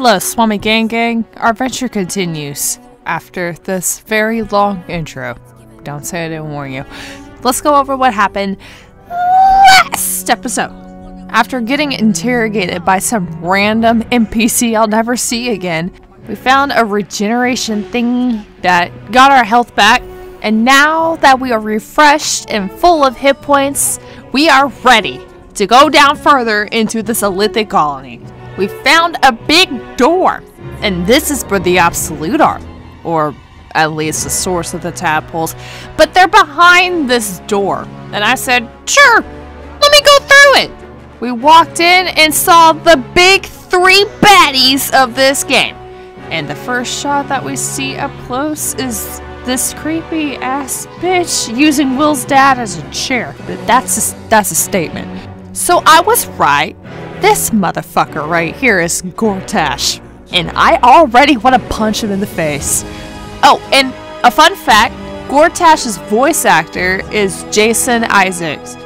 Hello, Swami Gang. Our adventure continues after this very long intro. Don't say I didn't warn you. Let's go over what happened last episode. After getting interrogated by some random NPC I'll never see again, we found a regeneration thing that got our health back, and now that we are refreshed and full of hit points, we are ready to go down further into this Elithic colony. We found a big door, and this is where the Absolute are, or at least the source of the tadpoles, but they're behind this door. And I said, sure, let me go through it. We walked in and saw the big three baddies of this game. And the first shot that we see up close is this creepy ass bitch using Will's dad as a chair. That's a statement. So I was right. This motherfucker right here is Gortash, and I already want to punch him in the face. Oh, and a fun fact, Gortash's voice actor is Jason Isaacs.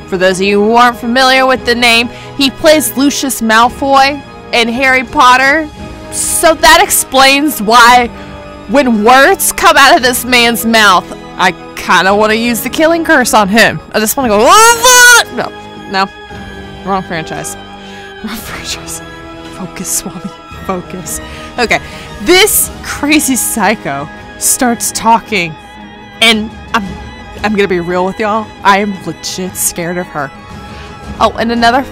For those of you who aren't familiar with the name, he plays Lucius Malfoy in Harry Potter. So that explains why when words come out of this man's mouth, I kind of want to use the killing curse on him. I just want to go, no, wrong franchise. Wrong franchise. Focus, Swami, focus. Okay, this crazy psycho starts talking, and I'm gonna be real with y'all. I am legit scared of her. Oh, and another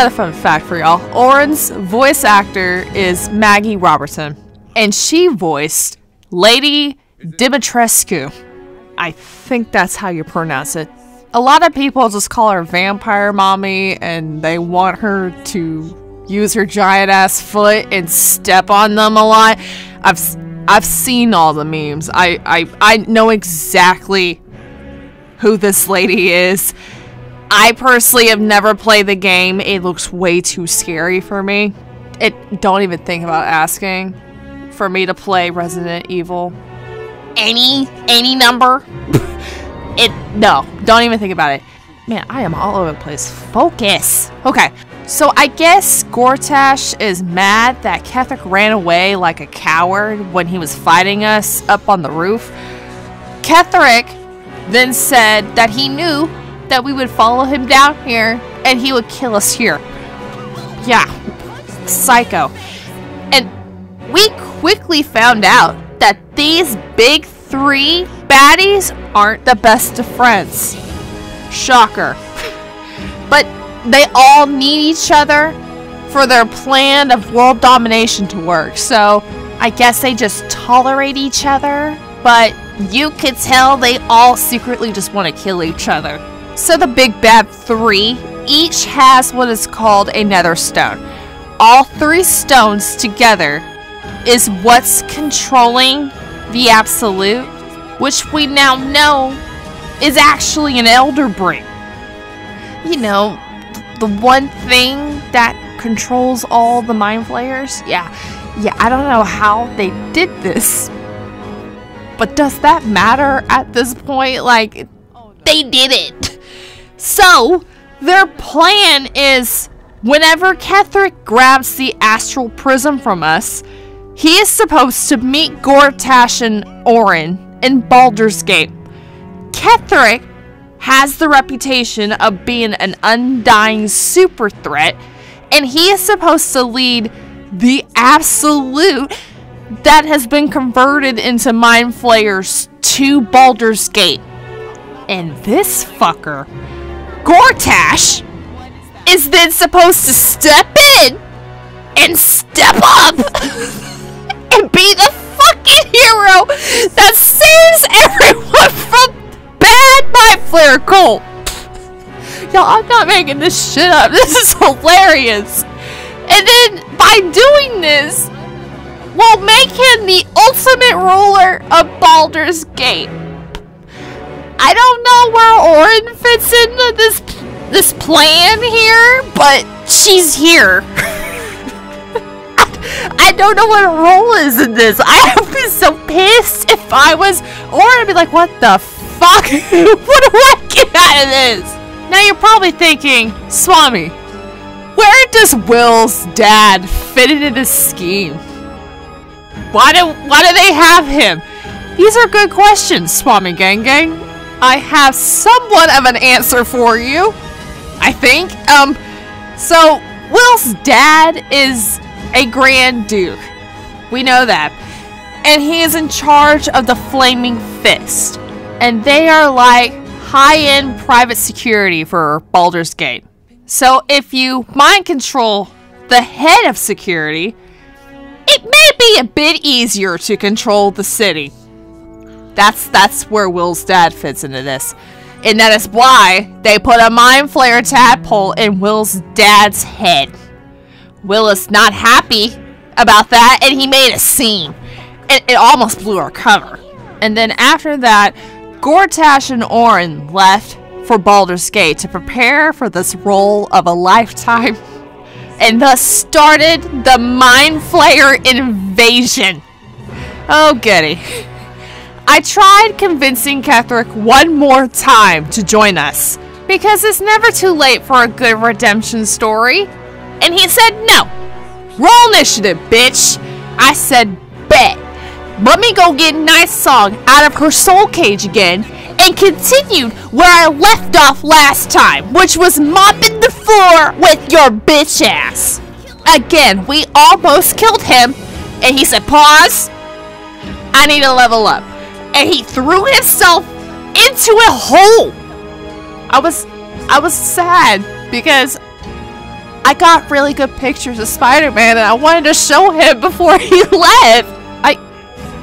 fun fact for y'all. Oren's voice actor is Maggie Robertson, and she voiced Lady Dimitrescu. I think that's how you pronounce it. A lot of people just call her Vampire Mommy, and they want her to use her giant ass foot and step on them a lot. I've seen all the memes. I know exactly who this lady is. I personally have never played the game. It looks way too scary for me. Don't even think about asking for me to play Resident Evil. Any number. No, don't even think about it. Man, I am all over the place. Focus. Okay, so I guess Gortash is mad that Ketheric ran away like a coward when he was fighting us up on the roof. Ketheric then said that he knew that we would follow him down here and he would kill us here. Yeah, psycho. And we quickly found out that these big three baddies aren't the best of friends. Shocker. But they all need each other for their plan of world domination to work. So I guess they just tolerate each other, but you could tell they all secretly just want to kill each other. So the big bad three each has what is called a nether stone. All three stones together is what's controlling the Absolute, which we now know is actually an Elder Brain. You know, the one thing that controls all the Mind Flayers? Yeah, I don't know how they did this. But does that matter at this point? Like, they did it. So, their plan is, whenever Ketheric grabs the Astral Prism from us, he is supposed to meet Gortash and Oren in Baldur's Gate. Ketheric has the reputation of being an undying super threat, and he is supposed to lead the Absolute that has been converted into Mind Flayers to Baldur's Gate. And this fucker, Gortash, is then supposed to step in and step up and be the fucking hero that saves everyone from bad Mind Flayer cult. Y'all, I'm not making this shit up. This is hilarious. And then by doing this, we'll make him the ultimate ruler of Baldur's Gate. I don't know where Oren fits into this plan here, but she's here. I don't know what her role is in this. I would be so pissed if I was Oren. I'd be like, what the fuck? What do I get out of this? Now you're probably thinking, Swami, Where does Will's dad fit into this scheme? Why do they have him? These are good questions, Swami Gang Gang. I have somewhat of an answer for you, I think. So Will's dad is a Grand Duke. We know that. And he is in charge of the Flaming Fist. And they are like high-end private security for Baldur's Gate. So if you mind control the head of security, it may be a bit easier to control the city. That's where Will's dad fits into this. And that is why they put a Mind Flayer tadpole in Will's dad's head. Will is not happy about that, and he made a scene. It almost blew our cover. And then after that, Gortash and Auron left for Baldur's Gate to prepare for this role of a lifetime, and thus started the Mind Flayer invasion. Oh, goody. I tried convincing Ketheric one more time to join us, because it's never too late for a good redemption story. And he said no. Roll initiative, bitch. I said bet. Let me go get Nice Song out of her soul cage again, and continued where I left off last time, which was mopping the floor with your bitch ass. Again, we almost killed him, and he said, pause, I need to level up. And he threw himself into a hole. I was sad because I got really good pictures of Spider-Man and I wanted to show him before he left.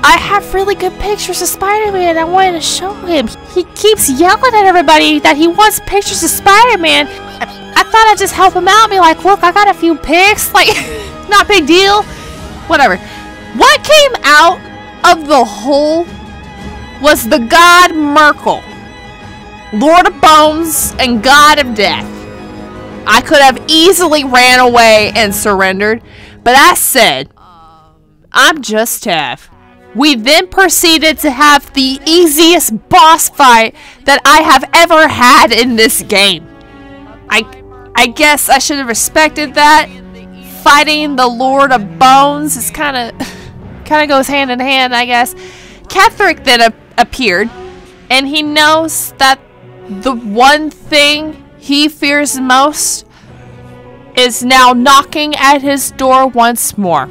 I have really good pictures of Spider-Man and I wanted to show him. He keeps yelling at everybody that he wants pictures of Spider-Man. I thought I'd just help him out and be like, look, I got a few pics. Like, not big deal. Whatever. What came out of the hole was the god Myrkul, Lord of Bones and God of Death. I could have easily ran away and surrendered, but I said, I'm just tough. We then proceeded to have the easiest boss fight that I have ever had in this game. I guess I should have respected that. Fighting the Lord of Bones is kind of goes hand in hand, I guess. Ketheric then appeared, and he knows that the one thing he fears most is now knocking at his door once more.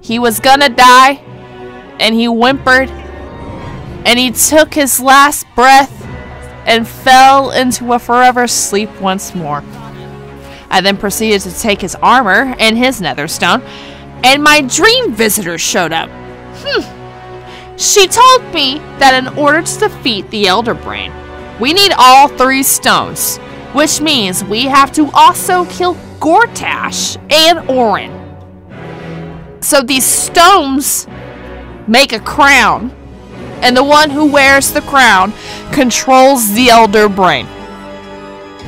He was gonna die, and he whimpered, and he took his last breath and fell into a forever sleep once more. I then proceeded to take his armor and his netherstone, and my dream visitor showed up. She told me that in order to defeat the Elder Brain, we need all 3 stones, which means we have to also kill Gortash and Auron. So these stones make a crown, and the one who wears the crown controls the Elder Brain.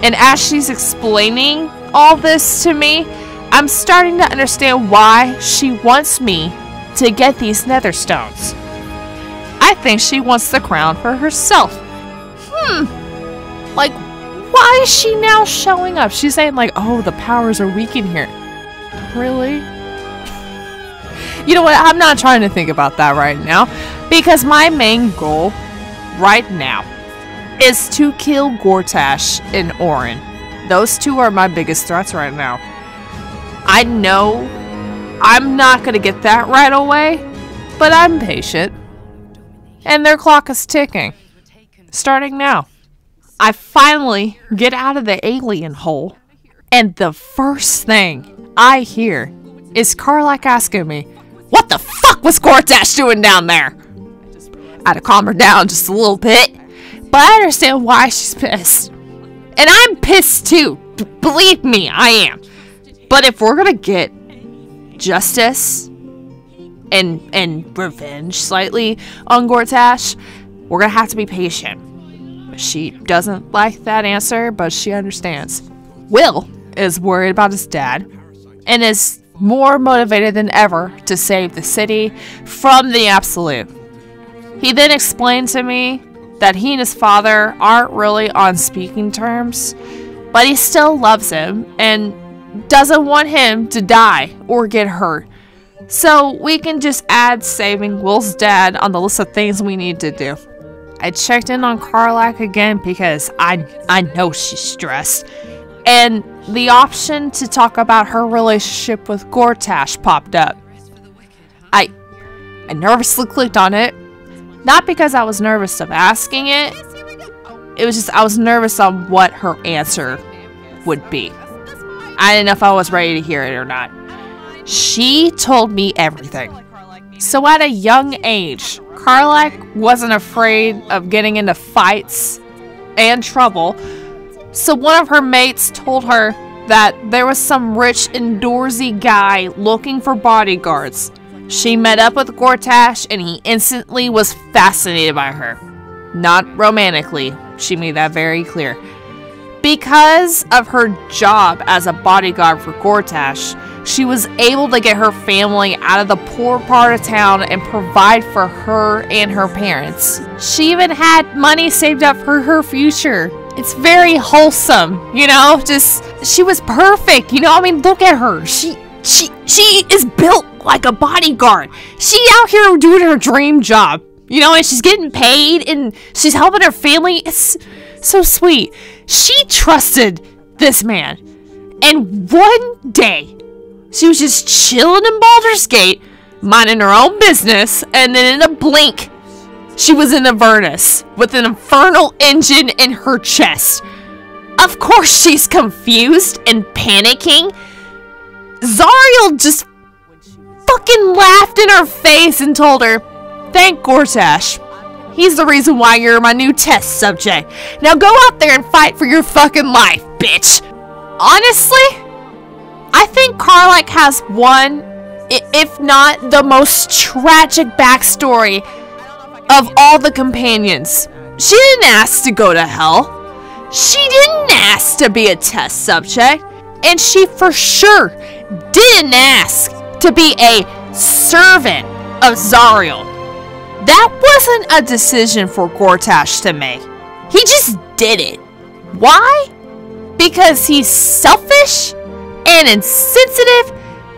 And as she's explaining all this to me, I'm starting to understand why she wants me to get these nether stones. I think she wants the crown for herself. Like, why is she now showing up? She's saying like, oh, the powers are weak in here. Really? You know what? I'm not trying to think about that right now, because my main goal right now is to kill Gortash and Auron. Those 2 are my biggest threats right now. I know I'm not going to get that right away, but I'm patient. And their clock is ticking. Starting now. I finally get out of the alien hole, and the first thing I hear is Karlach asking me, what the fuck was Gortash doing down there? I had to calm her down just a little bit, but I understand why she's pissed. And I'm pissed too. Believe me, I am. But if we're gonna get justice and revenge slightly on Gortash, we're gonna have to be patient. She doesn't like that answer, but she understands. Will is worried about his dad and is more motivated than ever to save the city from the Absolute. He then explained to me that he and his father aren't really on speaking terms, but he still loves him, and doesn't want him to die or get hurt. So we can just add saving Will's dad on the list of things we need to do. I checked in on Karlach again because I know she's stressed. And the option to talk about her relationship with Gortash popped up. I nervously clicked on it. Not because I was nervous of asking it. It was just I was nervous on what her answer would be. I didn't know if I was ready to hear it or not. She told me everything. So at a young age, Karlach wasn't afraid of getting into fights and trouble. So one of her mates told her that there was some rich indoorsy guy looking for bodyguards. She met up with Gortash and he instantly was fascinated by her. Not romantically, she made that very clear. Because of her job as a bodyguard for Gortash, she was able to get her family out of the poor part of town and provide for her and her parents. She even had money saved up for her future. It's very wholesome, you know, she was perfect, you know, I mean, look at her. She is built like a bodyguard. She out here doing her dream job, you know, and she's getting paid and she's helping her family. It's so sweet. She trusted this man. And one day, she was just chilling in Baldur's Gate, minding her own business, and then in a blink, she was in Avernus with an infernal engine in her chest. Of course she's confused and panicking. Zariel just fucking laughed in her face and told her, "Thank Gortash. He's the reason why you're my new test subject. Now go out there and fight for your fucking life, bitch." Honestly, I think Karlach has one, if not the most tragic backstory of all the companions. She didn't ask to go to hell. She didn't ask to be a test subject. And she for sure didn't ask to be a servant of Zariel. That wasn't a decision for Gortash to make. He just did it. Why? Because he's selfish and insensitive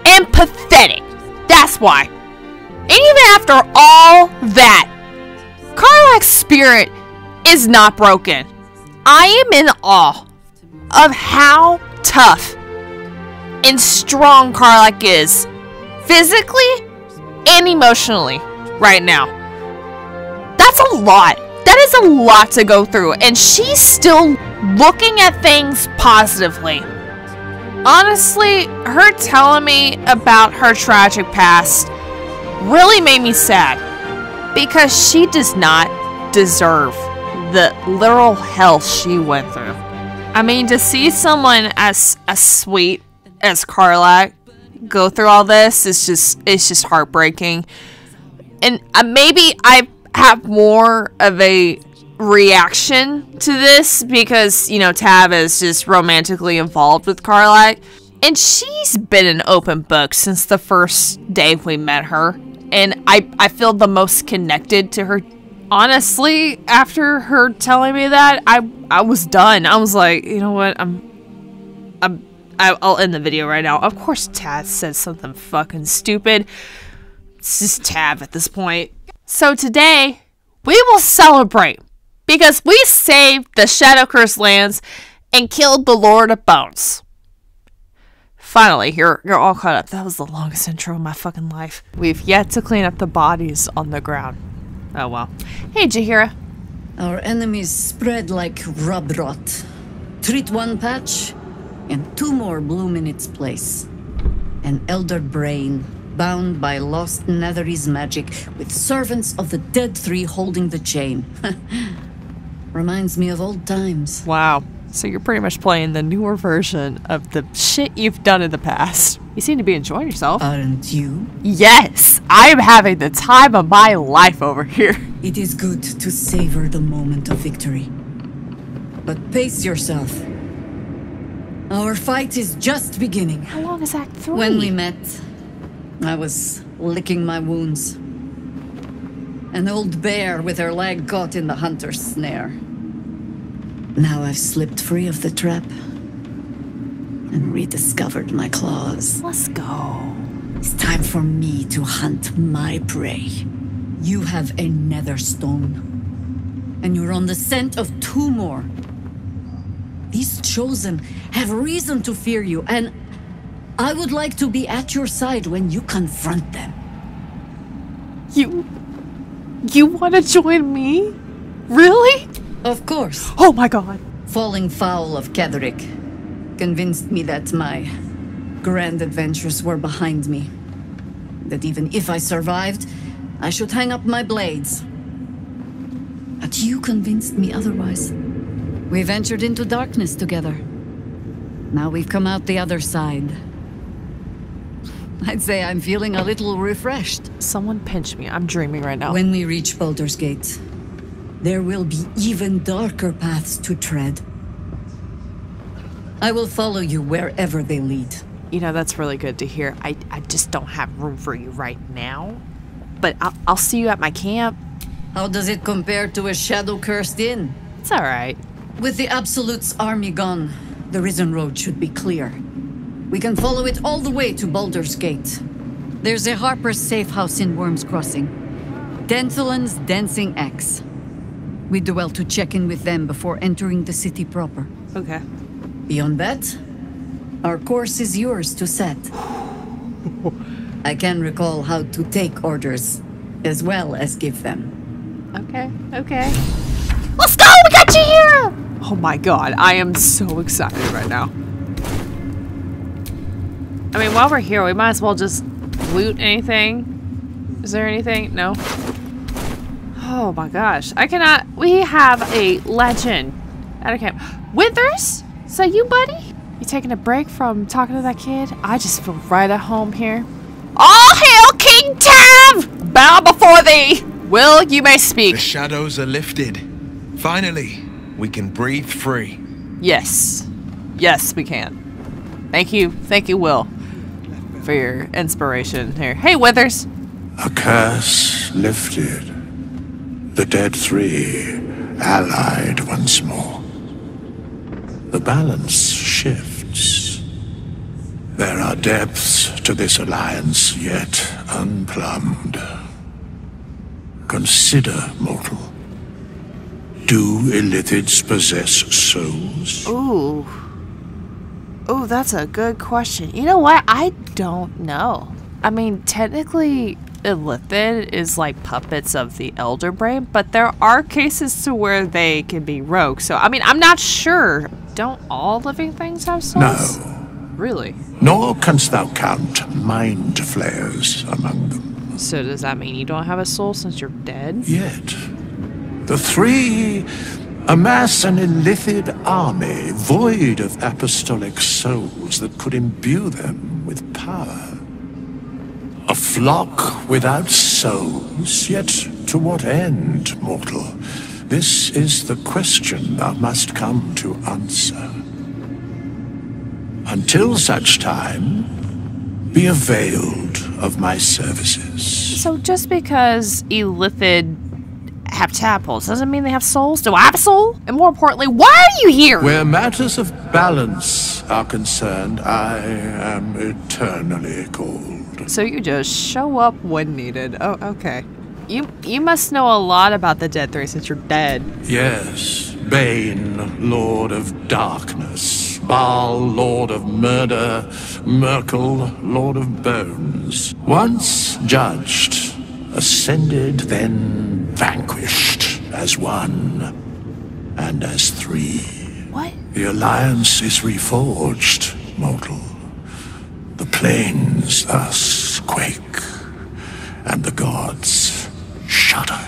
and pathetic. That's why. And even after all that, Karlach's spirit is not broken. I am in awe of how tough and strong Karlach is, physically and emotionally, right now. That's a lot. That is a lot to go through, and she's still looking at things positively. Honestly, her telling me about her tragic past really made me sad, because she does not deserve the literal hell she went through. I mean, to see someone as sweet as Karlach go through all this is just heartbreaking. And maybe I have more of a reaction to this because, you know, Tav is just romantically involved with Karlach. And she's been an open book since the first day we met her. And I feel the most connected to her. Honestly, after her telling me that, I was done. I was like, you know what, I'll end the video right now. Of course Tav said something fucking stupid. It's just Tav at this point. So today, we will celebrate because we saved the Shadowcurse lands and killed the Lord of Bones. Finally, you're all caught up. That was the longest intro of my fucking life. We've yet to clean up the bodies on the ground. Oh well. Hey, Jaheira. Our enemies spread like rub rot. Treat one patch, and two more bloom in its place. An elder brain, bound by lost Netherese magic, with servants of the Dead Three holding the chain. Reminds me of old times. Wow. So you're pretty much playing the newer version of the shit you've done in the past. You seem to be enjoying yourself. Aren't you? Yes! I am having the time of my life over here. It is good to savor the moment of victory. But pace yourself. Our fight is just beginning. How long is Act 3? When we met, I was licking my wounds. An old bear with her leg caught in the hunter's snare. Now I've slipped free of the trap. and rediscovered my claws. Let's go. It's time for me to hunt my prey. You have a nether stone, and you're on the scent of 2 more. These chosen have reason to fear you, and I would like to be at your side when you confront them. You want to join me? Really? Of course. Oh my god. Falling foul of Ketheric convinced me that my grand adventures were behind me. That even if I survived, I should hang up my blades. But you convinced me otherwise. We ventured into darkness together. Now we've come out the other side. I'd say I'm feeling a little refreshed. Someone pinch me. I'm dreaming right now. When we reach Baldur's Gate, there will be even darker paths to tread. I will follow you wherever they lead. You know, that's really good to hear. I just don't have room for you right now. But I'll see you at my camp. How does it compare to a shadow-cursed inn? It's alright. With the Absolute's army gone, the Risen Road should be clear. We can follow it all the way to Baldur's Gate. There's a Harper's safe house in Worm's Crossing. Denthelin's Dancing Axe. We do well to check in with them before entering the city proper. Okay. Beyond that, our course is yours to set. I can recall how to take orders, as well as give them. Okay. Let's go! We got you here! Oh my god, I am so excited right now. I mean, while we're here, we might as well just loot anything. Is there anything? No? Oh my gosh. I cannot... We have a legend at a camp. Withers? Is that you, buddy? You taking a break from talking to that kid? I just feel right at home here. All hail King Tav! Bow before thee! Will, you may speak. The shadows are lifted. Finally, we can breathe free. Yes. Yes, we can. Thank you, Will, for your inspiration here. Hey, Withers. A curse lifted. The dead 3 allied once more. The balance shifts. There are depths to this alliance yet unplumbed. Consider, mortal. Do Illithids possess souls? Ooh, that's a good question. You know what? I don't know. I mean, technically, Illithid is like puppets of the Elder Brain, but there are cases to where they can be rogue. So, I mean, I'm not sure. Don't all living things have souls? No. Really? Nor canst thou count mind flayers among them. So does that mean you don't have a soul since you're dead? Yet, the 3 amass an Illithid army void of apostolic souls that could imbue them with power. A flock without souls, yet to what end, mortal? This is the question thou must come to answer. Until such time, be availed of my services. So just because Illithid have tadpoles doesn't mean they have souls? Do I have a soul? And more importantly, why are you here? Where matters of balance are concerned, I am eternally cold. So you just show up when needed. Oh, okay. You must know a lot about the Dead 3 since you're dead. Yes, Bane, Lord of Darkness, Baal, Lord of Murder, Merkel, Lord of Bones. Once judged, ascended, then vanquished as 1 and as 3. What? The alliance is reforged, mortal. The plains thus quake, and the gods shudder.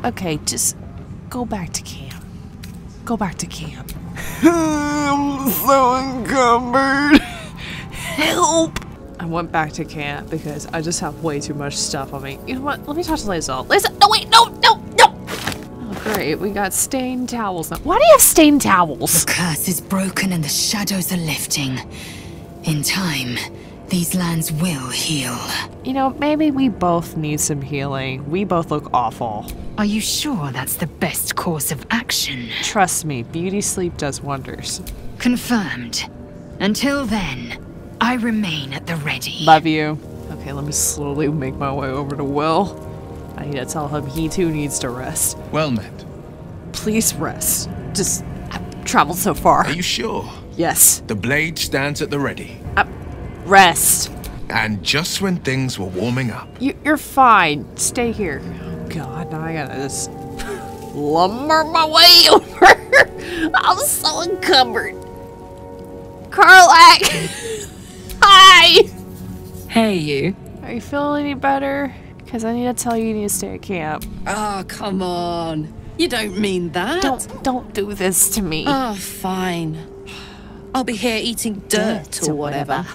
Okay, just go back to camp. Go back to camp. I'm so encumbered. Help! I went back to camp because I just have way too much stuff on me. You know what? Let me talk to Lae'zel. Lae'zel! No, wait! No! Oh, great. We got stained towels now. Why do you have stained towels? The curse is broken and the shadows are lifting. In time, these lands will heal. You know, maybe we both need some healing. We both look awful. Are you sure that's the best course of action? Trust me, beauty sleep does wonders. Confirmed. Until then, I remain at the ready. Love you. Okay, let me slowly make my way over to Will. I need to tell him he too needs to rest. Well met. Please rest. Just, I've traveled so far. Are you sure? Yes. The blade stands at the ready. Rest. And just when things were warming up. You're fine. Stay here. Oh God, now I gotta just lumber my way over. I'm so encumbered. Karlach! Hi! Hey, you. Are you feeling any better? Because I need to tell you need to stay at camp. Oh, come on. You don't mean that. Don't do this to me. Oh, fine. I'll be here eating dirt or whatever.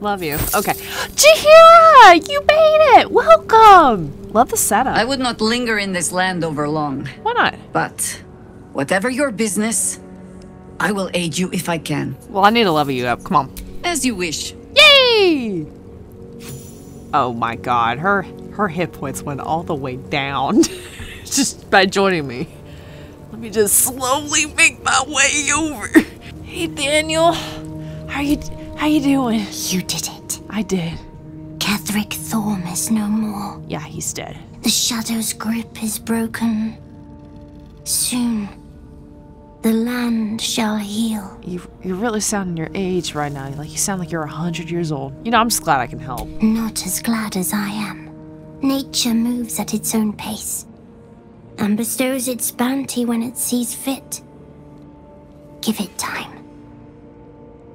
Love you. Okay. Jaheira! You made it! Welcome! Love the setup. I would not linger in this land over long. Why not? But whatever your business, I will aid you if I can. Well, I need to level you up. Come on. As you wish. Yay! Oh my God, her hit points went all the way down just by joining me. Let me just slowly make my way over. Hey Daniel, how you doing? You did it. I did. Ketheric Thorm is no more. Yeah, he's dead. The Shadow's grip is broken. Soon, the land shall heal. You're really sounding your age right now. Like you sound like you're 100 years old. You know, I'm just glad I can help. Not as glad as I am. Nature moves at its own pace and bestows its bounty when it sees fit. Give it time.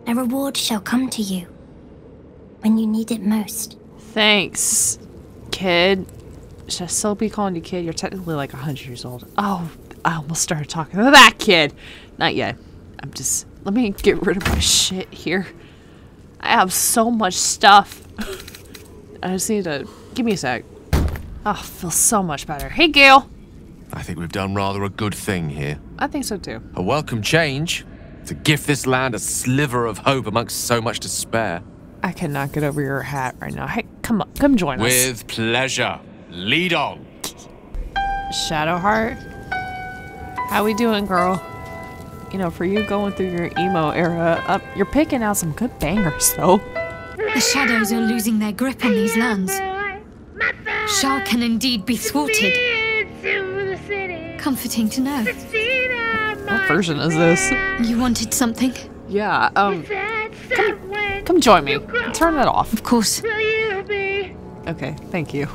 A reward shall come to you when you need it most. Thanks, kid. Should I still be calling you kid? You're technically like 100 years old. Oh, I almost started talking to that kid. Not yet. Let me get rid of my shit here. I have so much stuff. I just need to, give me a sec. Oh, I feel so much better. Hey, Gale. I think we've done rather a good thing here. I think so too. A welcome change to gift this land a sliver of hope amongst so much despair. I cannot get over your hat right now. Hey, come on, come join us. With pleasure. Lead on. Shadowheart, how we doing, girl? You know, for you going through your emo era, you're picking out some good bangers, though. The Shadows are losing their grip on these lands. Shah can indeed be thwarted. Comforting to know. What version is this? You wanted something? Yeah, come join me. Turn that off. Of course. Okay, thank you.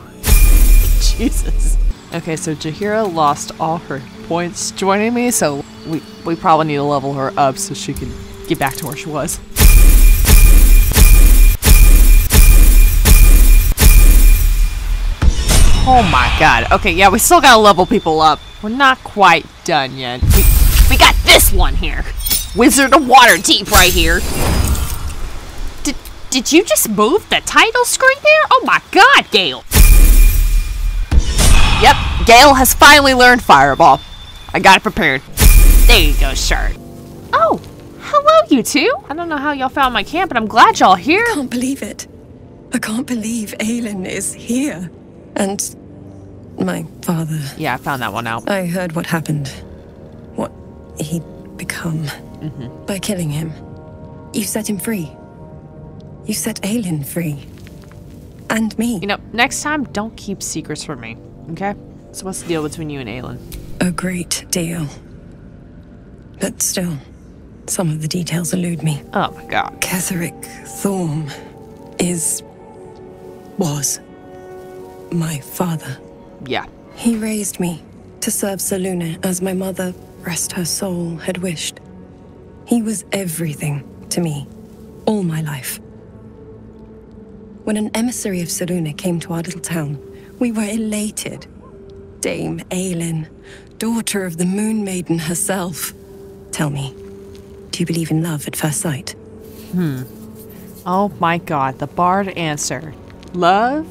Jesus. Okay, so Jaheira lost all her points joining me, so we probably need to level her up so she can get back to where she was. Oh my God. Okay, yeah, we still gotta level people up. We're not quite done yet. We got this one here. Wizard of Waterdeep right here. Did you just move the title screen there? Oh my God, Gale. Yep, Gale has finally learned Fireball. I got it prepared. There you go, Shard. Oh, hello you two. I don't know how y'all found my camp, but I'm glad y'all here. I can't believe it. I can't believe Aelin is here. And my father. Yeah, I found that one out. I heard what happened. What he'd become. By killing him. You set him free. You set Aelin free. And me. You know, next time, don't keep secrets from me, okay? So what's the deal between you and Aelin? A great deal. But still, some of the details elude me. Oh my God. Ketheric Thorm was my father. Yeah. He raised me to serve Selûne as my mother, rest her soul, had wished. He was everything to me, all my life. When an emissary of Selûne came to our little town, we were elated. Dame Aelin, daughter of the Moon Maiden herself. Tell me, do you believe in love at first sight? Oh my God, the bard answer. Love?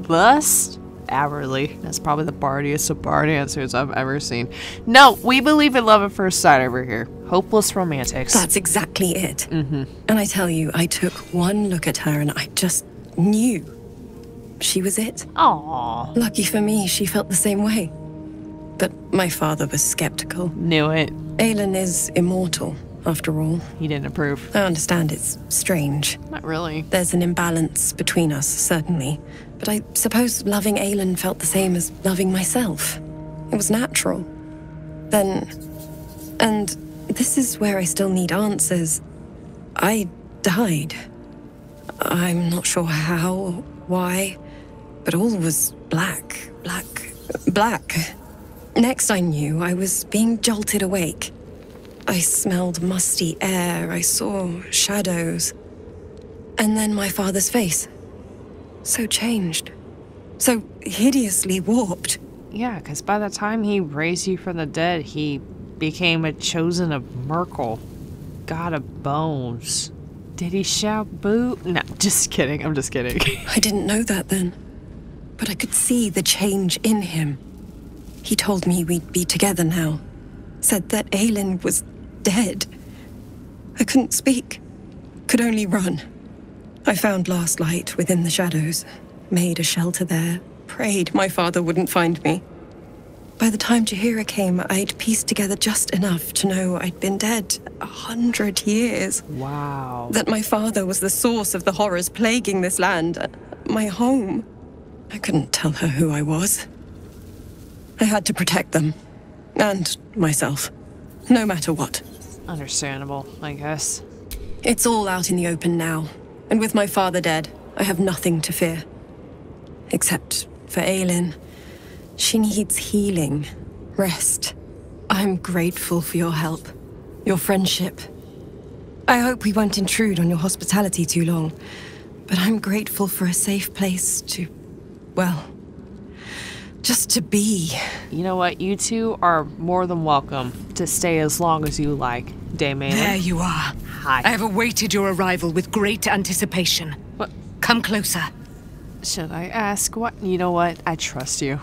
Lust? Hourly. That's probably the bardiest of bard answers I've ever seen. No, we believe in love at first sight over here. Hopeless romantics. That's exactly it. And I tell you, I took one look at her and I just knew she was it. Aww. Lucky for me, she felt the same way. But my father was skeptical. Knew it. Aelin is immortal, after all. He didn't approve. I understand it's strange. Not really. There's an imbalance between us, certainly. But I suppose loving Aelin felt the same as loving myself. It was natural. Then... And this is where I still need answers. I died. I'm not sure how, why, but all was black. Next I knew, I was being jolted awake. I smelled musty air, I saw shadows. And then my father's face. So changed. So hideously warped. Yeah, because by the time he raised you from the dead, he became a chosen of Merkel. God of bones. Did he shout boo? No, just kidding. I'm just kidding. I didn't know that then. But I could see the change in him. He told me we'd be together now. Said that Aelin was dead. I couldn't speak. Could only run. I found Last Light within the shadows. Made a shelter there. Prayed my father wouldn't find me. By the time Jaheira came, I'd pieced together just enough to know I'd been dead 100 years. Wow. That my father was the source of the horrors plaguing this land. My home. I couldn't tell her who I was. I had to protect them. And myself. No matter what. Understandable, I guess. It's all out in the open now. And with my father dead, I have nothing to fear. Except for Aelin. She needs healing. Rest. I'm grateful for your help. Your friendship. I hope we won't intrude on your hospitality too long. But I'm grateful for a safe place to... well... just to be. You know what? You two are more than welcome to stay as long as you like, Dame Aelin. There you are. Hi. I have awaited your arrival with great anticipation. What? Come closer. Should I ask what? You know what? I trust you.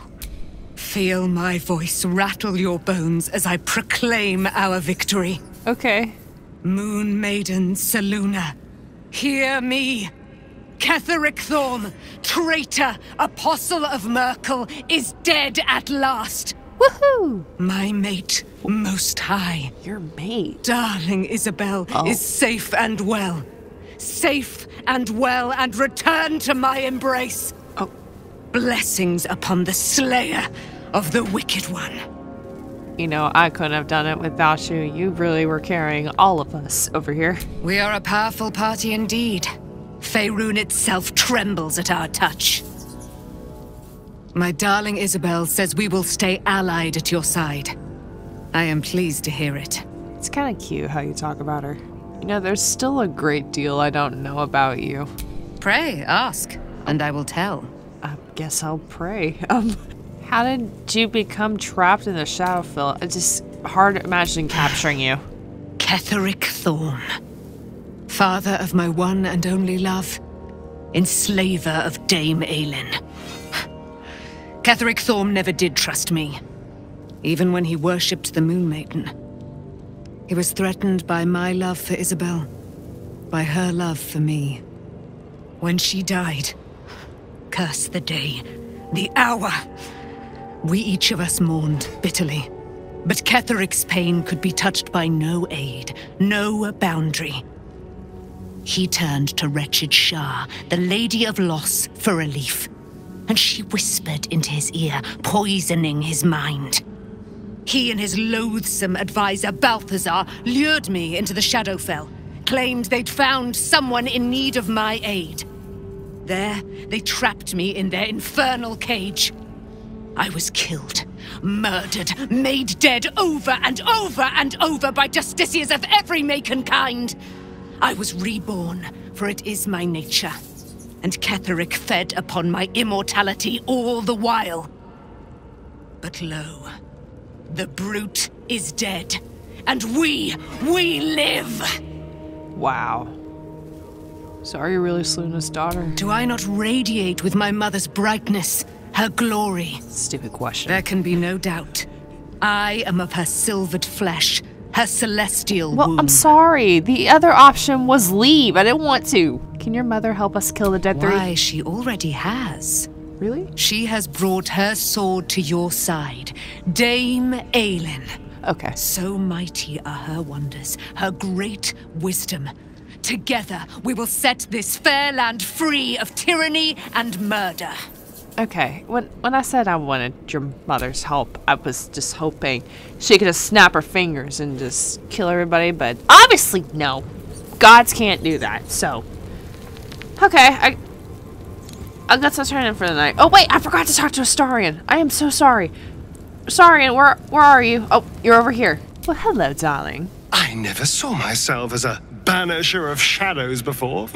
Feel my voice rattle your bones as I proclaim our victory. Okay. Moon Maiden Selûne, hear me. Ketheric Thorm, traitor, apostle of Merkel, is dead at last. Woohoo! My mate, Most High. Your mate? Darling Isabel is safe and well. Safe and well and returned to my embrace. Oh. Blessings upon the slayer of the Wicked One. You know, I couldn't have done it without you. You really were carrying all of us over here. We are a powerful party indeed. Faerun itself trembles at our touch. My darling Isabel says we will stay allied at your side. I am pleased to hear it. It's kind of cute how you talk about her. You know, there's still a great deal I don't know about you. Pray, ask, and I will tell. I guess I'll pray. How did you become trapped in the Shadowfell? It's just hard to imagine capturing you. Ketheric Thorm. Father of my one and only love. Enslaver of Dame Aelin. Ketheric Thorm never did trust me. Even when he worshipped the Moon Maiden. He was threatened by my love for Isabel. By her love for me. When she died, curse the day, the hour. We each of us mourned bitterly. But Ketheric's pain could be touched by no aid, no boundary. He turned to wretched Shah, the Lady of Loss, for relief. And she whispered into his ear, poisoning his mind. He and his loathsome advisor, Balthazar, lured me into the Shadowfell, claimed they'd found someone in need of my aid. There, they trapped me in their infernal cage. I was killed, murdered, made dead over and over and over by justiciars of every make and kind. I was reborn, for it is my nature. And Ketheric fed upon my immortality all the while. But lo, the brute is dead, and we live! Wow. So are you really Selûne's daughter? Do I not radiate with my mother's brightness, her glory? Stupid question. There can be no doubt. I am of her silvered flesh, her celestial Well, womb. I'm sorry. The other option was leave. I didn't want to. Can your mother help us kill the dead three? Why, she already has. Really? She has brought her sword to your side. Dame Aelin, Okay. So mighty are her wonders, her great wisdom. Together, we will set this fair land free of tyranny and murder. Okay, when I said I wanted your mother's help, I was just hoping she could just snap her fingers and just kill everybody, but obviously no. Gods can't do that, so... Okay, I guess I'll turn in for the night. Oh wait, I forgot to talk to Astarion. I am so sorry. Astarion, where are you? Oh, you're over here. Well, hello, darling. I never saw myself as a banisher of shadows before.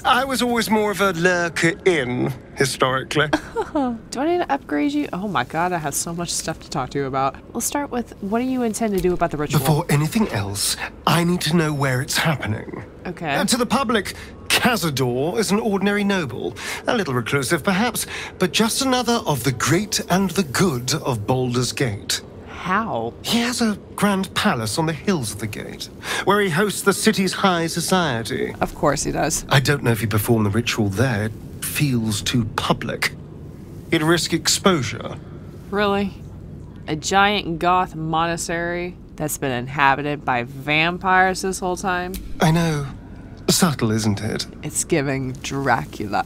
I was always more of a lurker-in, historically. Do I need to upgrade you? Oh my god, I have so much stuff to talk to you about. We'll start with, what do you intend to do about the ritual? Before anything else, I need to know where it's happening. Okay. To the public, Cazador is an ordinary noble. A little reclusive, perhaps, but just another of the great and the good of Baldur's Gate. How? He has a grand palace on the hills of the gate, where he hosts the city's high society. Of course he does. I don't know if he performed the ritual there. It feels too public. He'd risk exposure. Really? A giant goth monastery that's been inhabited by vampires this whole time? I know. Subtle, isn't it? It's giving Dracula.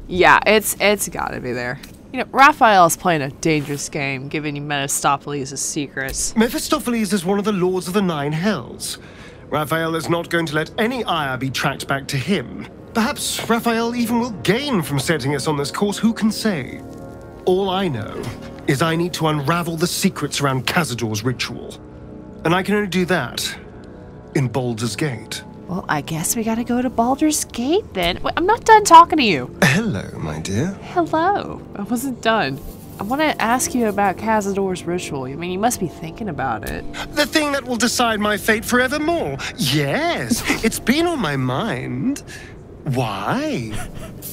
Yeah, it's gotta be there. You know, Raphael is playing a dangerous game, giving you Mephistopheles' secrets. Mephistopheles is one of the lords of the Nine Hells. Raphael is not going to let any ire be tracked back to him. Perhaps Raphael even will gain from setting us on this course, who can say? All I know is I need to unravel the secrets around Cazador's ritual. And I can only do that in Baldur's Gate. Well, I guess we gotta go to Baldur's Gate then. Wait, I'm not done talking to you. Hello, my dear. Hello. I wasn't done. I want to ask you about Cazador's ritual. I mean, you must be thinking about it. The thing that will decide my fate forevermore. Yes, it's been on my mind. Why?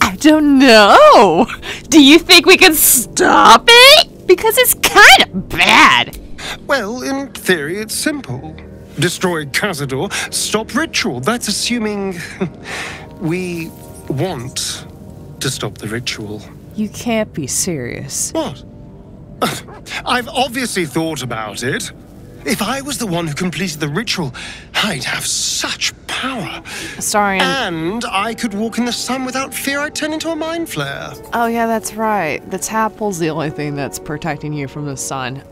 I don't know. Do you think we can stop it? Because it's kind of bad. Well, in theory, it's simple. Destroy Cazador, stop ritual. That's assuming we want to stop the ritual. You can't be serious. What? I've obviously thought about it. If I was the one who completed the ritual, I'd have such power. Astarion. And I could walk in the sun without fear I'd turn into a mind flare. Oh yeah, that's right. The tadpole's the only thing that's protecting you from the sun.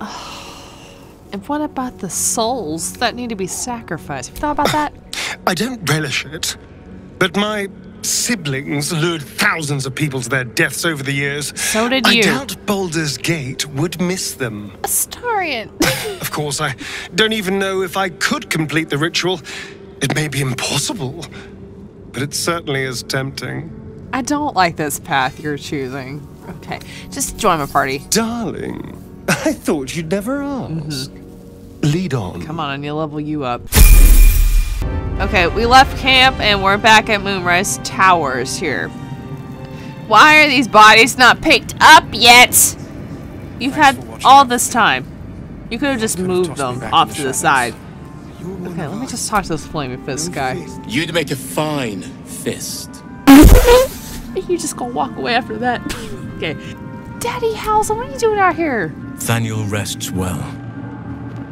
And what about the souls that need to be sacrificed? Have you thought about that? I don't relish it, but my siblings lured thousands of people to their deaths over the years. So did you. I doubt Baldur's Gate would miss them. Astarion. Of course, I don't even know if I could complete the ritual. It may be impossible, but it certainly is tempting. I don't like this path you're choosing. Okay, just join my party. Darling, I thought you'd never ask. Lead on. Come on, I need to level you up. Okay, we left camp and we're back at Moonrise Towers here. Why are these bodies not picked up yet? You've had all this time. You could have just moved them off to the side. Okay, let me just talk to this flaming fist guy. You'd make a fine fist. You just gonna walk away after that? Okay. Daddy Halsey, what are you doing out here? Thaniel rests well.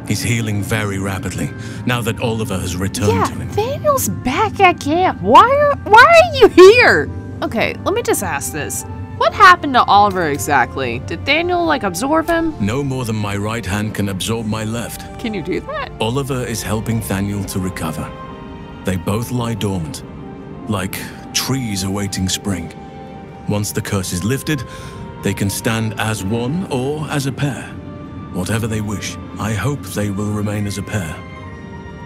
He's healing very rapidly, now that Oliver has returned to him. Daniel's back at camp. Why are you here? Okay, let me just ask this. What happened to Oliver exactly? Did Daniel, like, absorb him? No more than my right hand can absorb my left. Can you do that? Oliver is helping Thaniel to recover. They both lie dormant, like trees awaiting spring. Once the curse is lifted, they can stand as one or as a pair. Whatever they wish, I hope they will remain as a pair.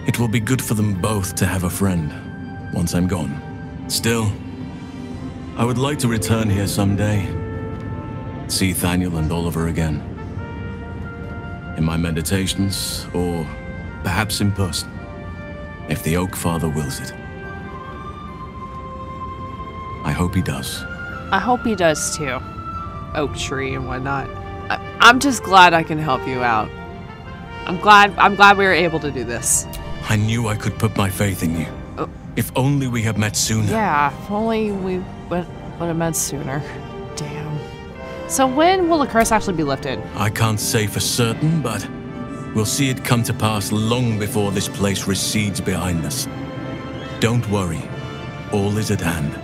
It will be good for them both to have a friend, once I'm gone. Still, I would like to return here someday. See Thaniel and Oliver again. In my meditations, or perhaps in person, if the Oak Father wills it. I hope he does. I hope he does too. Oak tree and whatnot. I'm just glad I can help you out. I'm glad we were able to do this. I knew I could put my faith in you. If only we had met sooner. Yeah, if only we would have met sooner. Damn. So when will the curse actually be lifted? I can't say for certain, but we'll see it come to pass long before this place recedes behind us. Don't worry. All is at hand.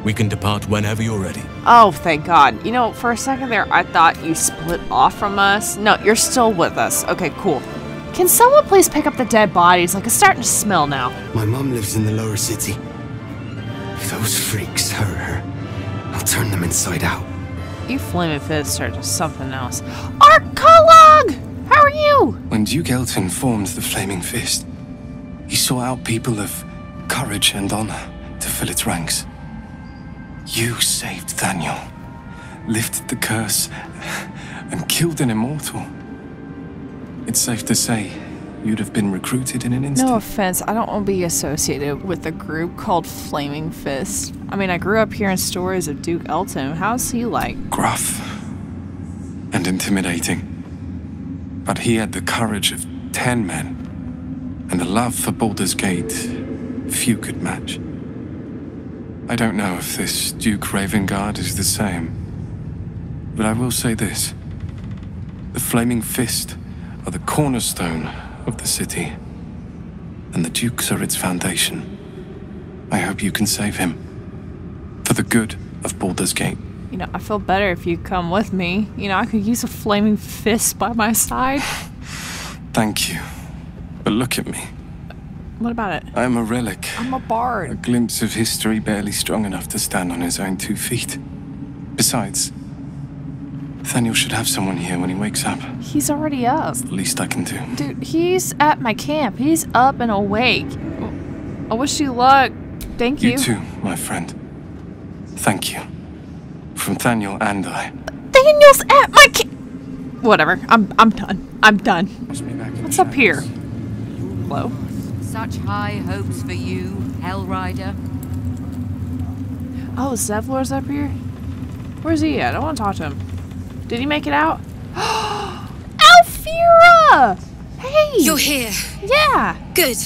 We can depart whenever you're ready. Oh, thank God. You know, for a second there, I thought you split off from us. No, you're still with us. Okay, cool. Can someone please pick up the dead bodies? Like, it's starting to smell now. My mom lives in the lower city. If those freaks hurt her, I'll turn them inside out. You Flaming Fists are just something else. Arkolog! How are you? When Duke Elton formed the Flaming Fist, he sought out people of courage and honor to fill its ranks. You saved Daniel, lifted the curse, and killed an immortal. It's safe to say you'd have been recruited in an instant. No offense, I don't want to be associated with a group called Flaming Fist. I mean, I grew up hearing stories of Duke Elton. How's he like? Gruff and intimidating. But he had the courage of 10 men, and the love for Baldur's Gate few could match. I don't know if this Duke Ravengard is the same, but I will say this. The Flaming Fist are the cornerstone of the city, and the Dukes are its foundation. I hope you can save him, for the good of Baldur's Gate. You know, I feel better if you come with me. You know, I could use a Flaming Fist by my side. Thank you, but look at me. What about it? I'm a relic. I'm a bard. A glimpse of history barely strong enough to stand on his own 2 feet. Besides, Nathaniel should have someone here when he wakes up. He's already up. It's the least I can do. Dude, he's at my camp. He's up and awake. I wish you luck. Thank you. You too, my friend. Thank you. From Nathaniel and I. Daniel's at my camp. Whatever. I'm done. I'm done. What's up here? Hello? Such high hopes for you, Hellrider. Oh, Zevlor's up here? Where's he at? I want to talk to him. Did he make it out? Alfira! Hey! You're here. Yeah. Good.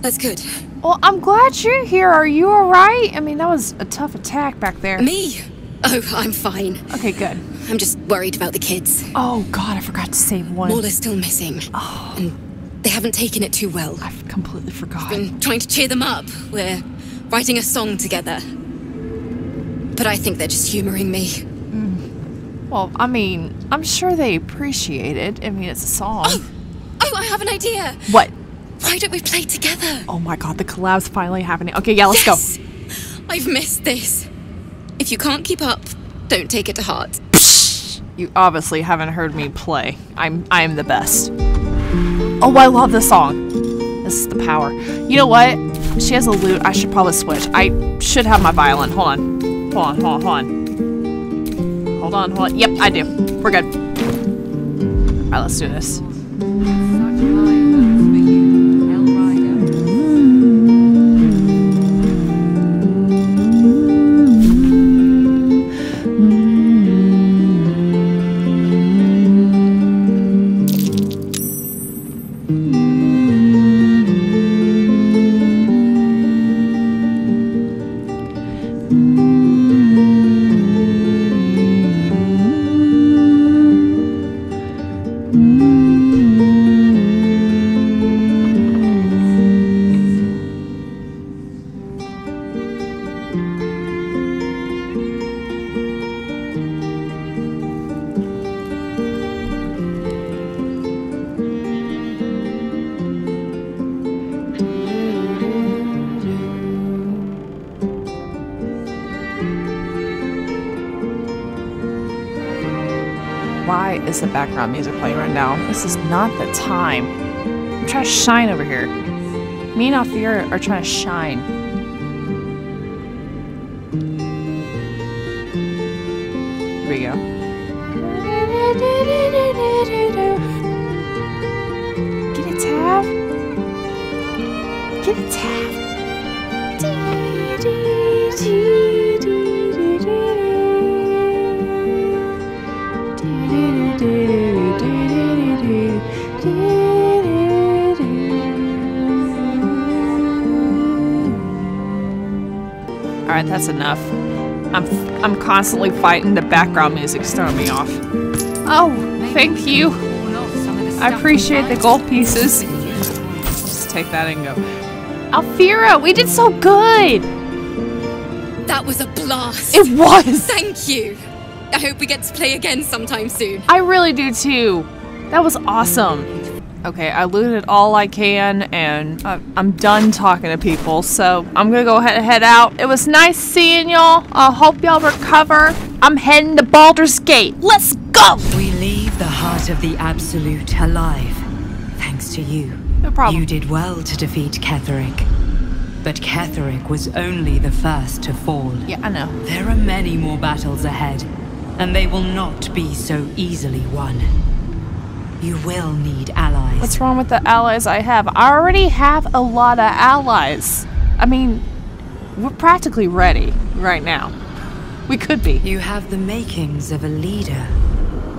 That's good. Well, I'm glad you're here. Are you alright? I mean, that was a tough attack back there. Me? Oh, I'm fine. Okay, good. I'm just worried about the kids. Oh, God, I forgot to save one. Maul is still missing. Oh. And they haven't taken it too well. I've completely forgot. I've been trying to cheer them up. We're writing a song together. But I think they're just humoring me. Well, I mean, I'm sure they appreciate it. I mean, it's a song. Oh, I have an idea. What? Why don't we play together? Oh my God, the collab's finally happening. Okay, yeah, let's go. I've missed this. If you can't keep up, don't take it to heart. You obviously haven't heard me play. I am the best. Oh, I love this song. This is the power. You know what? She has a lute. I should probably switch. I should have my violin. Hold on. Hold on. Yep, I do. We're good. Alright, let's do this. Why is the background music playing right now? This is not the time. I'm trying to shine over here. Me and Alfira are trying to shine. Here we go. Get it, Tav? Get it, Tav? Alright, that's enough. I'm constantly fighting. The background music's throwing me off. Oh, thank you. I appreciate the gold pieces. Just take that and go. Alfira, we did so good. That was a blast. It was. Thank you. I hope we get to play again sometime soon. I really do too. That was awesome. Okay, I looted all I can, and I'm done talking to people, so I'm gonna go ahead and head out. It was nice seeing y'all. I hope y'all recover. I'm heading to Baldur's Gate. Let's go! We leave the heart of the Absolute alive, thanks to you. No problem. You did well to defeat Ketheric. But Ketheric was only the first to fall. Yeah, I know. There are many more battles ahead, and they will not be so easily won. You will need allies. What's wrong with the allies I have? I already have a lot of allies. I mean, we're practically ready right now. We could be. You have the makings of a leader.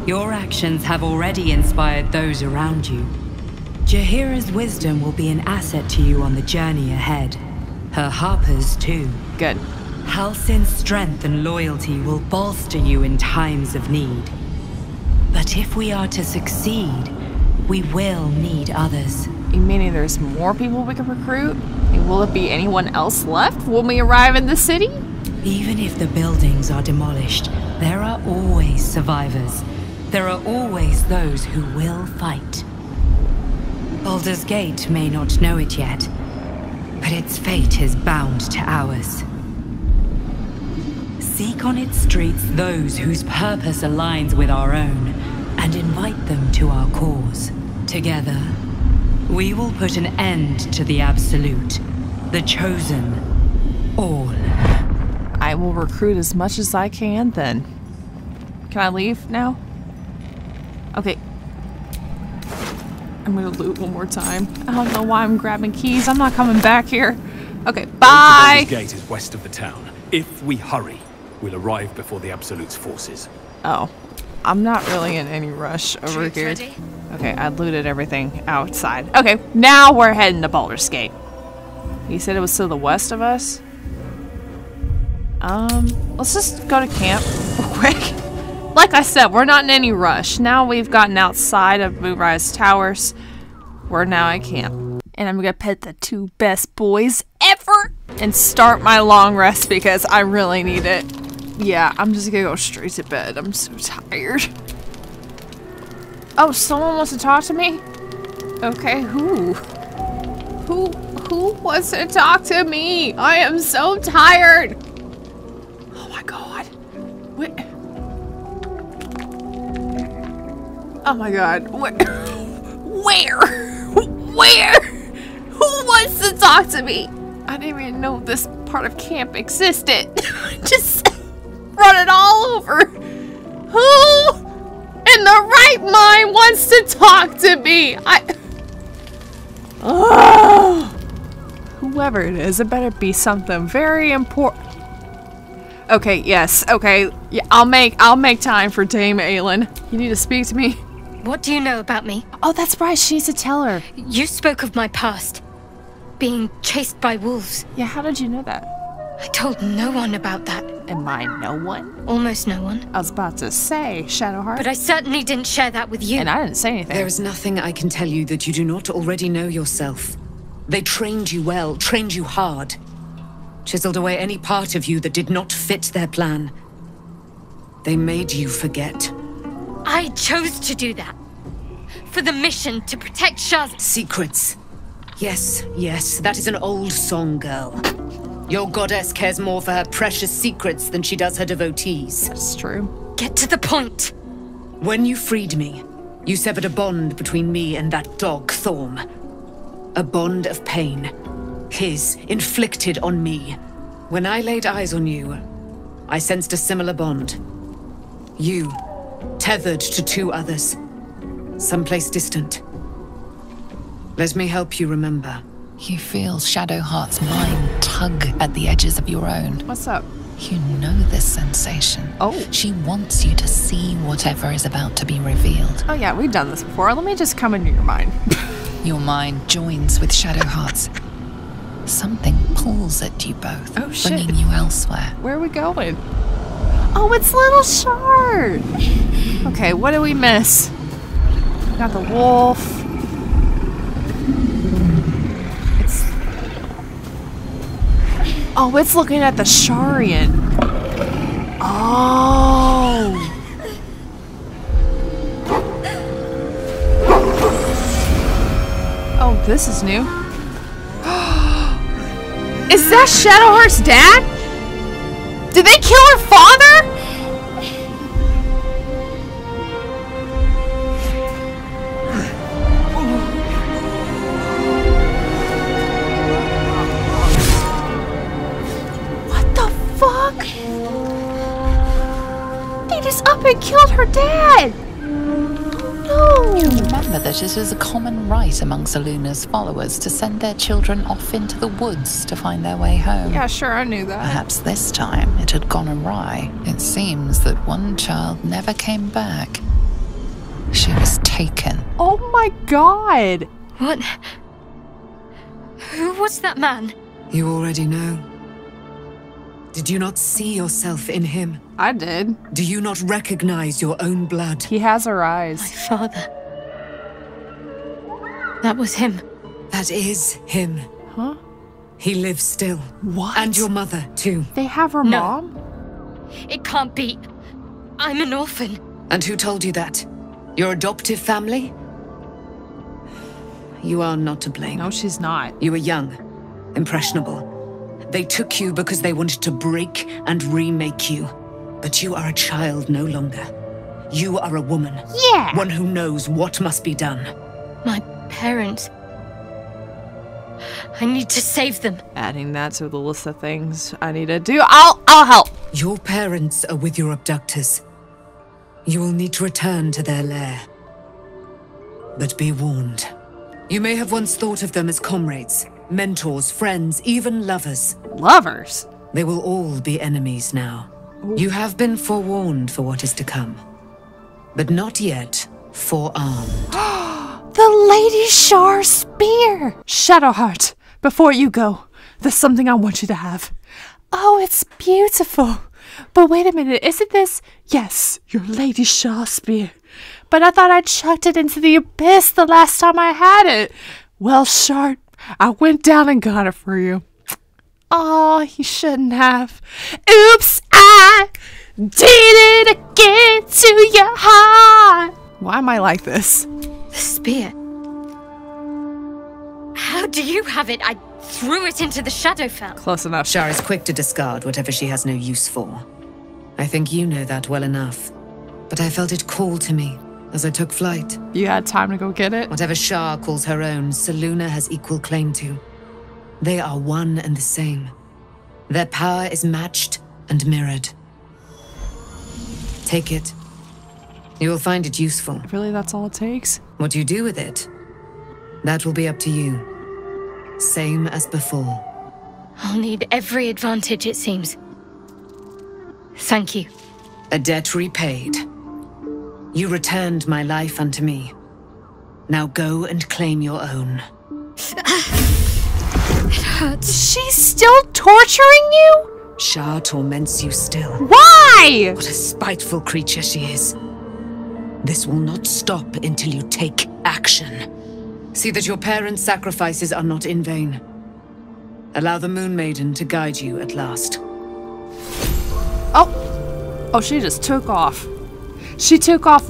Your actions have already inspired those around you. Jaheira's wisdom will be an asset to you on the journey ahead. Her harpers too. Good. Halsin's strength and loyalty will bolster you in times of need. But if we are to succeed, we will need others. You meaning there's more people we can recruit? And will it be anyone else left when we arrive in the city? Even if the buildings are demolished, there are always survivors. There are always those who will fight. Baldur's Gate may not know it yet, but its fate is bound to ours. Seek on its streets those whose purpose aligns with our own, and invite them to our cause. Together, we will put an end to the Absolute, the Chosen, all. I will recruit as much as I can then. Can I leave now? Okay. I'm gonna loot one more time. I don't know why I'm grabbing keys. I'm not coming back here. Okay, bye! The gate is west of the town. If we hurry, we'll arrive before the Absolute's forces. Oh. I'm not really in any rush over here. Ready? Okay, I looted everything outside. Okay, now we're heading to Baldur's Gate. You said it was to the west of us? Let's just go to camp real quick. Like I said, we're not in any rush. Now we've gotten outside of Moonrise Towers. We're now at camp. And I'm gonna pet the two best boys ever and start my long rest because I really need it. Yeah, I'm just gonna go straight to bed. I'm so tired. Oh, someone wants to talk to me? Okay, who? Who wants to talk to me? I am so tired. Oh my god. Wait. Oh my god. Where? Who wants to talk to me? I didn't even know this part of camp existed. Just run it all over. Who in the right mind wants to talk to me? Whoever it is, it better be something very important. Okay, yes, okay. Yeah, I'll make time for Dame Aylin. You need to speak to me? What do you know about me? Oh, that's right, she needs to tell her. You spoke of my past. Being chased by wolves. Yeah, how did you know that? I told no one about that. Am I no one? Almost no one. I was about to say, Shadowheart. But I certainly didn't share that with you. And I didn't say anything. There is nothing I can tell you that you do not already know yourself. They trained you well, trained you hard. Chiseled away any part of you that did not fit their plan. They made you forget. I chose to do that. For the mission to protect Shaz. Secrets. Yes, yes, that is an old song, girl. Your goddess cares more for her precious secrets than she does her devotees. That's true. Get to the point. When you freed me, you severed a bond between me and that dog, Thorm. A bond of pain. His, inflicted on me. When I laid eyes on you, I sensed a similar bond. You, tethered to two others. Someplace distant. Let me help you remember. You feel Shadowheart's mind tug at the edges of your own. What's up? You know this sensation. Oh. She wants you to see whatever is about to be revealed. Oh yeah, we've done this before. Let me just come into your mind. Your mind joins with Shadowheart's. Something pulls at you both, Oh, shit. bringing you elsewhere. Where are we going? Oh, it's Little Shard! Okay, what did we miss? We got the wolf. Oh, it's looking at the Sharian. Oh. Oh, this is new. Is that Shadowheart's dad? Did they kill her father? Up and killed her dad! Oh, no! You remember that it is a common rite among Selûne's followers to send their children off into the woods to find their way home. Yeah, sure, I knew that. Perhaps this time it had gone awry. It seems that one child never came back. She was taken. Oh my god! What? Who was that man? You already know. Did you not see yourself in him? I did. Do you not recognize your own blood? He has her eyes. My father. That was him. That is him. Huh? He lives still. What? And your mother, too. They have her mom? It can't be. I'm an orphan. And who told you that? Your adoptive family? You are not to blame. No, she's not. You were young, impressionable. They took you because they wanted to break and remake you. But you are a child no longer. You are a woman. Yeah! One who knows what must be done. My parents. I need to save them. Adding that to the list of things I need to do. I'll help. Your parents are with your abductors. You will need to return to their lair. But be warned. You may have once thought of them as comrades, mentors, friends, even lovers. Lovers? They will all be enemies now. Ooh. You have been forewarned for what is to come. But not yet forearmed. The Lady Shar spear! Shadowheart, before you go, there's something I want you to have. Oh, it's beautiful. But wait a minute, isn't this... Yes, your Lady Shar spear. But I thought I chucked it into the abyss the last time I had it. Well, Shard, I went down and got it for you. Oh, you shouldn't have. Oops, I did it again to your heart. Why am I like this? The spear. How do you have it? I threw it into the Shadowfell. Close enough. Shar is quick to discard whatever she has no use for. I think you know that well enough. But I felt it call to me as I took flight. You had time to go get it? Whatever Shar calls her own, Selûne has equal claim to. They are one and the same. Their power is matched and mirrored. Take it. You will find it useful. Really, that's all it takes? What you do with it, that will be up to you. Same as before. I'll need every advantage, it seems. Thank you. A debt repaid. You returned my life unto me. Now go and claim your own. It hurts. She's still torturing you? Shar torments you still. Why? What a spiteful creature she is. This will not stop until you take action. See that your parents' sacrifices are not in vain. Allow the Moon Maiden to guide you at last. Oh, she just took off. She took off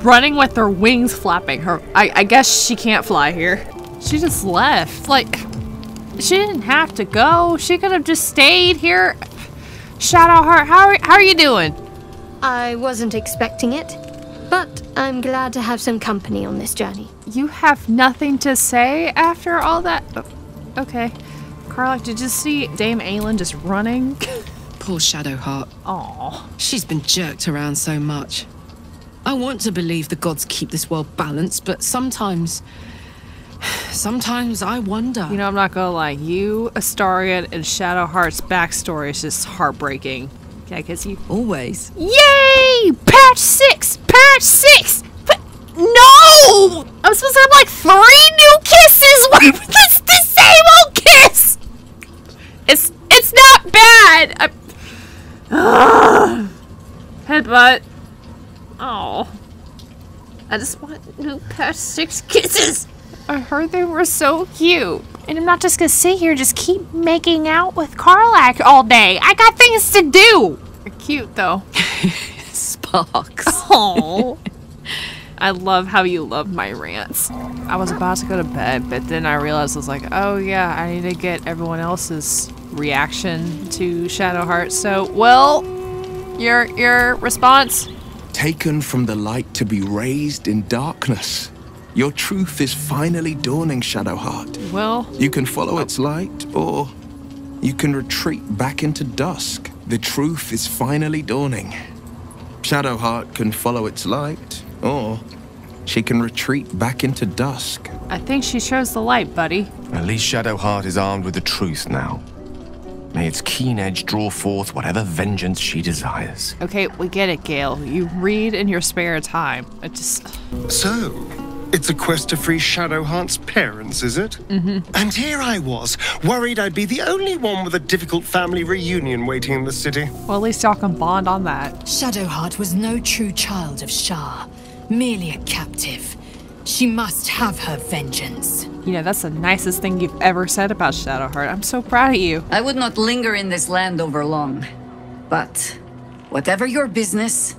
running with her wings flapping. I guess she can't fly here. She just left. Like, she didn't have to go. She could have just stayed here. Shadowheart, how are you doing? I wasn't expecting it, but I'm glad to have some company on this journey. You have nothing to say after all that? Oh, okay. Karlach, did you see Dame Aylin just running? Poor Shadowheart. Aww. She's been jerked around so much. I want to believe the gods keep this world balanced, but sometimes I wonder. You know, I'm not gonna lie. You, Astarion, and Shadowheart's backstory is just heartbreaking. Yeah, because you... Always. Yay! Patch 6! Patch 6! But no! I'm supposed to have like 3 new kisses! Why was this the same old kiss? want new past 6 kisses. I heard they were so cute. And I'm not just gonna sit here and just keep making out with Karlach all day. I got things to do. They're cute though. Sparks. Oh. I love how you love my rants. I was about to go to bed, but then I realized I was like, oh yeah, I need to get everyone else's reaction to Shadowheart. So, Will, your response? Taken from the light to be raised in darkness. Your truth is finally dawning, Shadowheart. Well, you can follow its light, or you can retreat back into dusk. The truth is finally dawning. Shadowheart can follow its light, or she can retreat back into dusk. I think she chose the light, buddy. At least Shadowheart is armed with the truth now. May its keen edge draw forth whatever vengeance she desires. Okay, we get it, Gale. You read in your spare time. It just... So, it's a quest to free Shadowheart's parents, is it? Mm-hmm. And here I was, worried I'd be the only one with a difficult family reunion waiting in the city. Well, at least y'all can bond on that. Shadowheart was no true child of Shar, merely a captive. She must have her vengeance. You know, that's the nicest thing you've ever said about Shadowheart. I'm so proud of you. I would not linger in this land over long. But, whatever your business,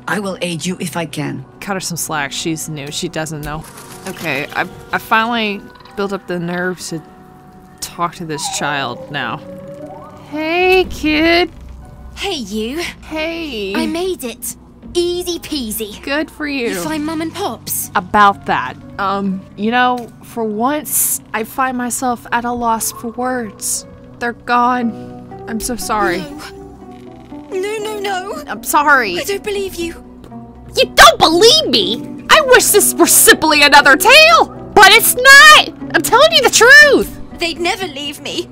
I will aid you if I can. Cut her some slack. She's new. She doesn't know. Okay, I finally built up the nerve to talk to this child now. Hey, kid. Hey, you. Hey. I made it. Easy peasy. Good for you. You find Mum and Pops? About that. You know, for once, I find myself at a loss for words. They're gone. I'm so sorry. No. I'm sorry. I don't believe you. You don't believe me? I wish this were simply another tale, but it's not. I'm telling you the truth. They'd never leave me.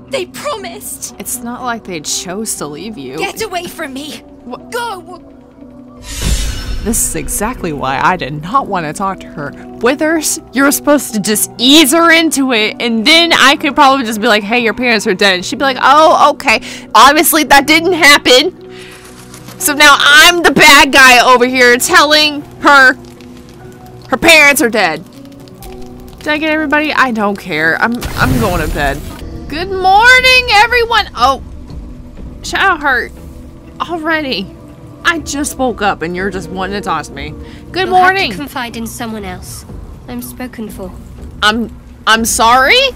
They promised. It's not like they chose to leave you. Get away from me. Go. This is exactly why I did not want to talk to her. Withers, you're supposed to just ease her into it, and then I could probably just be like, hey, your parents are dead. And she'd be like, oh, okay. Obviously, that didn't happen. So now I'm the bad guy over here telling her her parents are dead. Did I get everybody? I don't care. I'm going to bed. Good morning, everyone. Oh, Shadowheart. Already. I just woke up and you're just wanting to talk to me. Good morning. You'll have to confide in someone else. I'm spoken for. I'm sorry?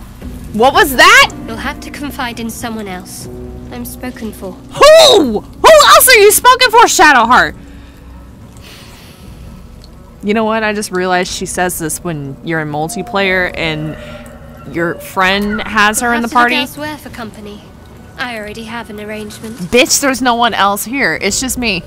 What was that? You'll have to confide in someone else. I'm spoken for. Who? Who else are you spoken for, Shadowheart? You know what? I just realized she says this when you're in multiplayer and your friend has her in the party. You'll have to look elsewhere for company. I already have an arrangement. Bitch, there's no one else here. It's just me.